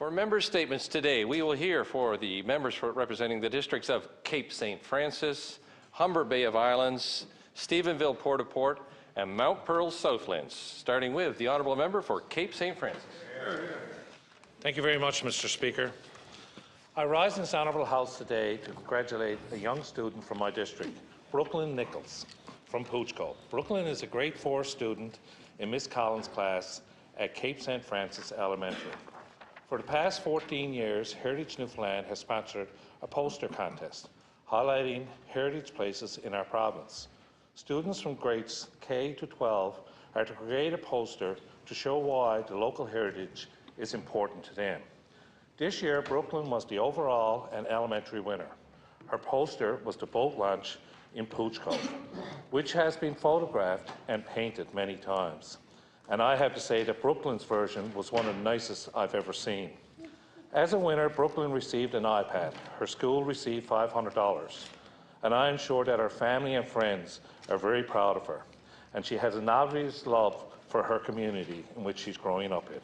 For member statements today, we will hear for the members representing the districts of Cape St. Francis, Humber-Bay of Islands, Stephenville-Port, and Mount Pearl-Southlands, starting with the honourable member for Cape St. Francis. Thank you very much, Mr. Speaker. I rise in this honourable House today to congratulate a young student from my district, Brooklyn Nichols from Poochco. Brooklyn is a grade 4 student in Miss Collins' class at Cape St. Francis Elementary. For the past 14 years, Heritage Newfoundland has sponsored a poster contest highlighting heritage places in our province. Students from grades K to 12 are to create a poster to show why the local heritage is important to them. This year, Brooklyn was the overall and elementary winner. Her poster was the boat launch in Poochco, which has been photographed and painted many times. And I have to say that Brooklyn's version was one of the nicest I've ever seen. As a winner, Brooklyn received an iPad. Her school received $500. And I am sure that her family and friends are very proud of her. And she has an obvious love for her community in which she's growing up in.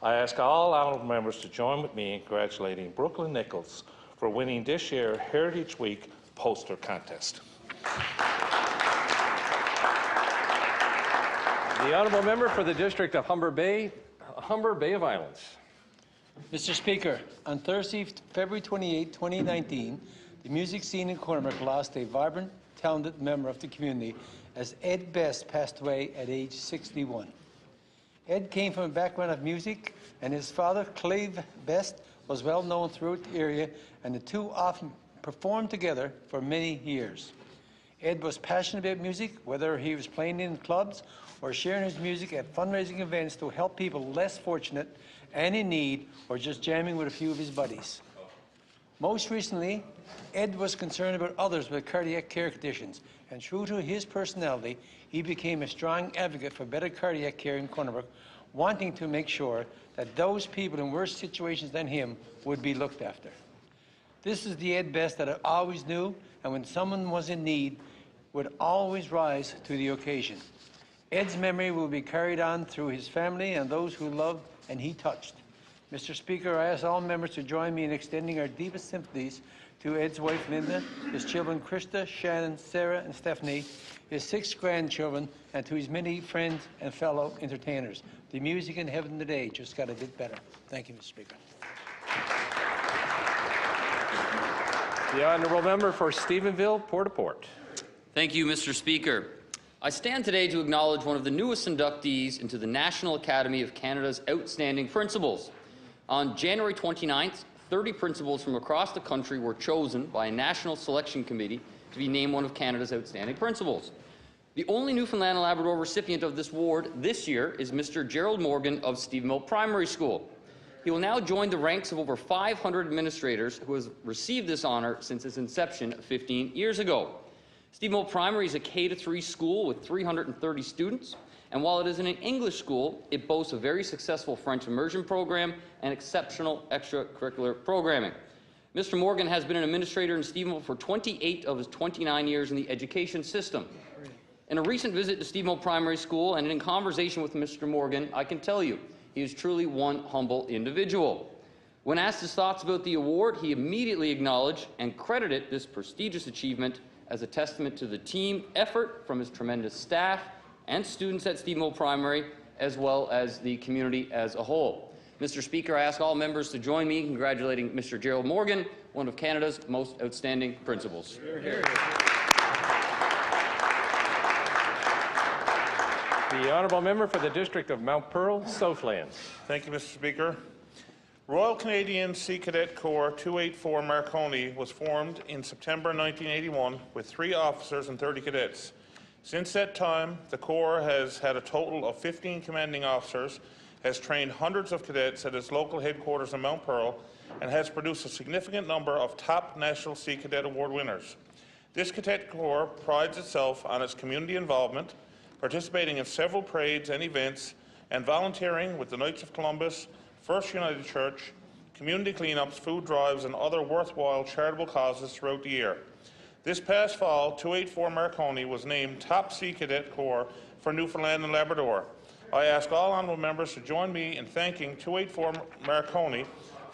I ask all honourable members to join with me in congratulating Brooklyn Nichols for winning this year's Heritage Week poster contest. The honourable member for the district of Humber-Bay of Islands. Mr. Speaker, on Thursday, February 28, 2019, the music scene in Cormac lost a vibrant, talented member of the community as Ed Best passed away at age 61. Ed came from a background of music, and his father, Clive Best, was well known throughout the area, and the two often performed together for many years. Ed was passionate about music, whether he was playing in clubs or sharing his music at fundraising events to help people less fortunate and in need, or just jamming with a few of his buddies. Most recently, Ed was concerned about others with cardiac care conditions, and true to his personality, he became a strong advocate for better cardiac care in Cormac, wanting to make sure that those people in worse situations than him would be looked after. This is the Ed Best that I always knew, and when someone was in need, would always rise to the occasion. Ed's memory will be carried on through his family and those who loved and he touched. Mr. Speaker, I ask all members to join me in extending our deepest sympathies to Ed's wife, Linda, his children, Krista, Shannon, Sarah, and Stephanie, his 6 grandchildren, and to his many friends and fellow entertainers. The music in heaven today just got a bit better. Thank you, Mr. Speaker. The honourable member for Stephenville-Port. Thank you, Mr. Speaker. I stand today to acknowledge one of the newest inductees into the National Academy of Canada's Outstanding Principals. On January 29th, 30 principals from across the country were chosen by a national selection committee to be named one of Canada's outstanding principals. The only Newfoundland and Labrador recipient of this award this year is Mr. Gerald Morgan of Stephenville Primary School. He will now join the ranks of over 500 administrators who have received this honour since its inception 15 years ago. Stephenville Primary is a K-3 school with 330 students, and while it is an English school, it boasts a very successful French immersion program and exceptional extracurricular programming. Mr. Morgan has been an administrator in Stephenville for 28 of his 29 years in the education system. In a recent visit to Stephenville Primary School and in conversation with Mr. Morgan, I can tell you he is truly one humble individual. When asked his thoughts about the award, he immediately acknowledged and credited this prestigious achievement as a testament to the team effort from his tremendous staff and students at Stephenville Primary, as well as the community as a whole. Mr. Speaker, I ask all members to join me in congratulating Mr. Gerald Morgan, one of Canada's most outstanding principals. Hear, hear. The honourable member for the district of Mount Pearl-Southlands. Thank you, Mr. Speaker. Royal Canadian Sea Cadet Corps 284 Marconi was formed in September 1981 with 3 officers and 30 cadets. Since that time, the Corps has had a total of 15 commanding officers, has trained hundreds of cadets at its local headquarters in Mount Pearl, and has produced a significant number of top National Sea Cadet Award winners. This Cadet Corps prides itself on its community involvement, participating in several parades and events, and volunteering with the Knights of Columbus, First United Church, community cleanups, food drives, and other worthwhile charitable causes throughout the year. This past fall, 284 Marconi was named Top Sea Cadet Corps for Newfoundland and Labrador. I ask all honourable members to join me in thanking 284 Marconi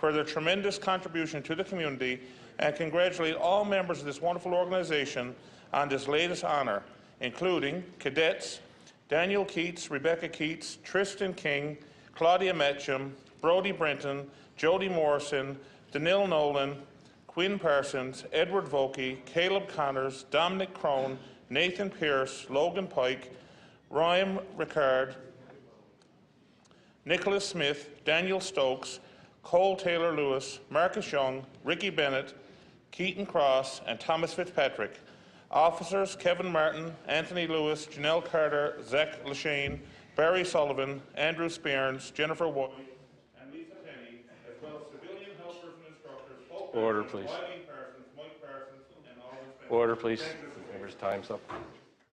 for their tremendous contribution to the community and congratulate all members of this wonderful organization on this latest honour, including cadets Daniel Keats, Rebecca Keats, Tristan King, Claudia Metcham, Brodie Brenton, Jody Morrison, Danil Nolan, Quinn Parsons, Edward Vokey, Caleb Connors, Dominic Crone, Nathan Pearce, Logan Pike, Ryan Ricard, Nicholas Smith, Daniel Stokes, Cole Taylor-Lewis, Marcus Young, Ricky Bennett, Keaton Cross, and Thomas Fitzpatrick. Officers Kevin Martin, Anthony Lewis, Janelle Carter, Zach Lashane, Barry Sullivan, Andrew Spearns, Jennifer White, and Lisa Penny, as well as civilian helpers and instructors, Hope Order, Benson, please. Wiley Parsons, Mike Parsons, and all respect. Order, please. Members, time's up.